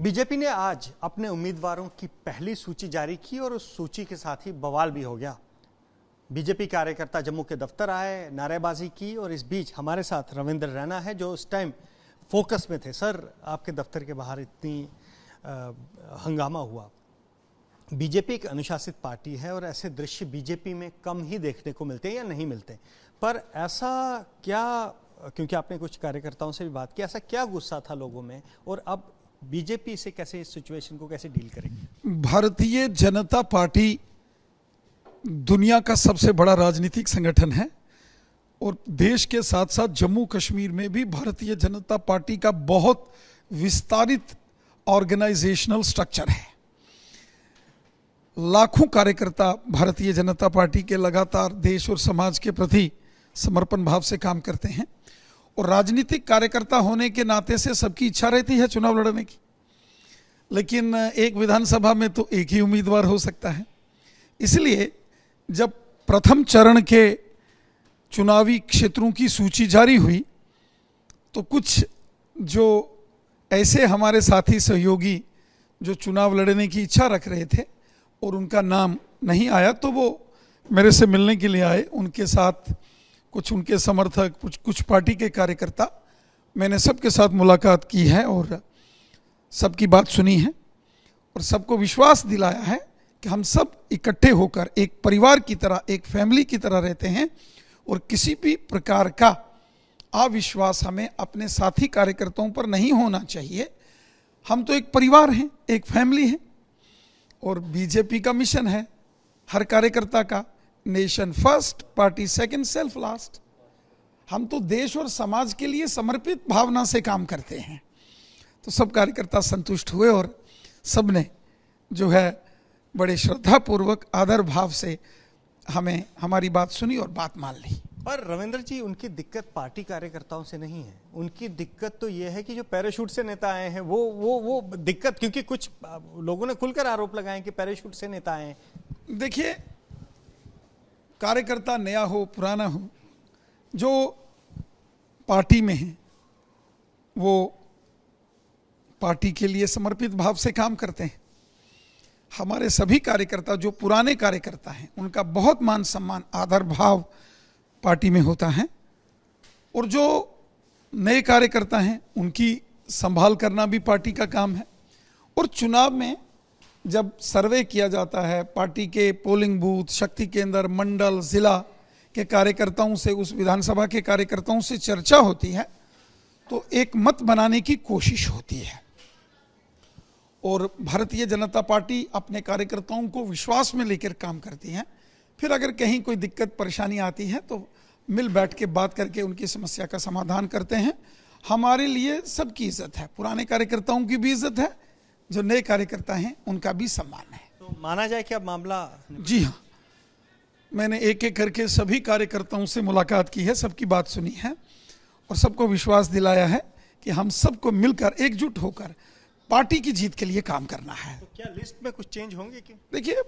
BJP ने आज अपने उम्मीदवारों की पहली सूची जारी की और उस सूची के साथ ही बवाल भी हो गया। बीजेपी कार्यकर्ता जम्मू के दफ्तर आए, नारेबाजी की और इस बीच हमारे साथ रविंद्र रैना है जो उस टाइम फोकस में थे। सर, आपके दफ्तर के बाहर इतनी हंगामा हुआ। बीजेपी एक अनुशासित पार्टी है और ऐसे दृश्य बीजेपी में कम ही देखने को मिलते हैं या नहीं मिलते, पर ऐसा क्या, क्योंकि आपने कुछ कार्यकर्ताओं से भी बात की, ऐसा क्या गुस्सा था लोगों में और अब बीजेपी से कैसे इस सिचुएशन को कैसे डील करेगी? भारतीय जनता पार्टी दुनिया का सबसे बड़ा राजनीतिक संगठन है और देश के साथ साथ जम्मू कश्मीर में भी भारतीय जनता पार्टी का बहुत विस्तारित ऑर्गेनाइजेशनल स्ट्रक्चर है। लाखों कार्यकर्ता भारतीय जनता पार्टी के लगातार देश और समाज के प्रति समर्पण भाव से काम करते हैं और राजनीतिक कार्यकर्ता होने के नाते से सबकी इच्छा रहती है चुनाव लड़ने की, लेकिन एक विधानसभा में तो एक ही उम्मीदवार हो सकता है। इसलिए जब प्रथम चरण के चुनावी क्षेत्रों की सूची जारी हुई तो कुछ जो ऐसे हमारे साथी सहयोगी जो चुनाव लड़ने की इच्छा रख रहे थे और उनका नाम नहीं आया तो वो मेरे से मिलने के लिए आए। उनके साथ कुछ उनके समर्थक, कुछ पार्टी के कार्यकर्ता, मैंने सबके साथ मुलाकात की है और सबकी बात सुनी है और सबको विश्वास दिलाया है कि हम सब इकट्ठे होकर एक परिवार की तरह, एक फैमिली की तरह रहते हैं और किसी भी प्रकार का अविश्वास हमें अपने साथी कार्यकर्ताओं पर नहीं होना चाहिए। हम तो एक परिवार हैं, एक फैमिली है और बीजेपी का मिशन है हर कार्यकर्ता का, nation first, party second, self last. हम तो देश और समाज के लिए समर्पित भावना से काम करते हैं। तो सब कार्यकर्ता संतुष्ट हुए और सब ने जो है बड़े श्रद्धापूर्वक आदर भाव से हमें हमारी बात सुनी और बात मान ली। पर रविंद्र जी, उनकी दिक्कत पार्टी कार्यकर्ताओं से नहीं है, उनकी दिक्कत तो ये है कि जो पैराशूट से नेता आए हैं वो दिक्कत, क्योंकि कुछ लोगों ने खुलकर आरोप लगाए कि पैराशूट से नेता आए हैं। देखिए, कार्यकर्ता नया हो पुराना हो, जो पार्टी में है वो पार्टी के लिए समर्पित भाव से काम करते हैं। हमारे सभी कार्यकर्ता जो पुराने कार्यकर्ता हैं उनका बहुत मान सम्मान, आदर भाव पार्टी में होता है और जो नए कार्यकर्ता हैं उनकी संभाल करना भी पार्टी का काम है। और चुनाव में जब सर्वे किया जाता है, पार्टी के पोलिंग बूथ, शक्ति केंद्र, मंडल, जिला के कार्यकर्ताओं से, उस विधानसभा के कार्यकर्ताओं से चर्चा होती है तो एक मत बनाने की कोशिश होती है और भारतीय जनता पार्टी अपने कार्यकर्ताओं को विश्वास में लेकर काम करती है। फिर अगर कहीं कोई दिक्कत परेशानी आती है तो मिल बैठ के बात करके उनकी समस्या का समाधान करते हैं। हमारे लिए सबकी इज्जत है, पुराने कार्यकर्ताओं की भी इज्जत है, जो नए कार्यकर्ता हैं उनका भी सम्मान है। तो माना जाए कि अब मामला, जी हाँ, मैंने एक एक करके सभी कार्यकर्ताओं से मुलाकात की है, सबकी बात सुनी है और सबको विश्वास दिलाया है कि हम सबको मिलकर एकजुट होकर पार्टी की जीत के लिए काम करना है। तो क्या लिस्ट में कुछ चेंज होंगे क्या? देखिए,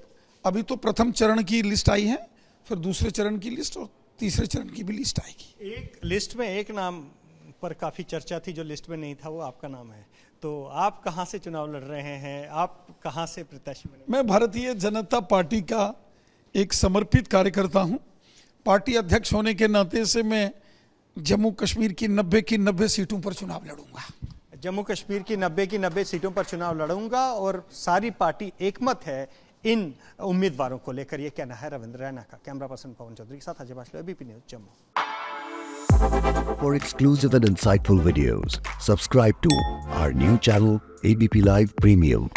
अभी तो प्रथम चरण की लिस्ट आई है, फिर दूसरे चरण की लिस्ट और तीसरे चरण की भी लिस्ट आएगी। एक लिस्ट में एक नाम पर काफी चर्चा थी, जो लिस्ट में नहीं था, वो आपका नाम है। तो आप कहां से चुनाव लड़ रहे हैं, आप कहां से प्रत्याशी बने? मैं भारतीय जनता पार्टी का एक समर्पित कार्यकर्ता हूं। पार्टी अध्यक्ष होने के नाते से मैं जम्मू कश्मीर की 90 की 90 सीटों पर चुनाव लड़ूंगा। जम्मू कश्मीर की 90 की 90 सीटों पर चुनाव लड़ूंगा और सारी पार्टी एकमत है इन उम्मीदवारों को लेकर, ये कहना है रविंद्र रैना का। कैमरा पर्सन पवन चौधरी के साथ Ajay Bashlo, ABP news, Jammu. For exclusive and insightful videos, subscribe to our new channel ABP Live Premium.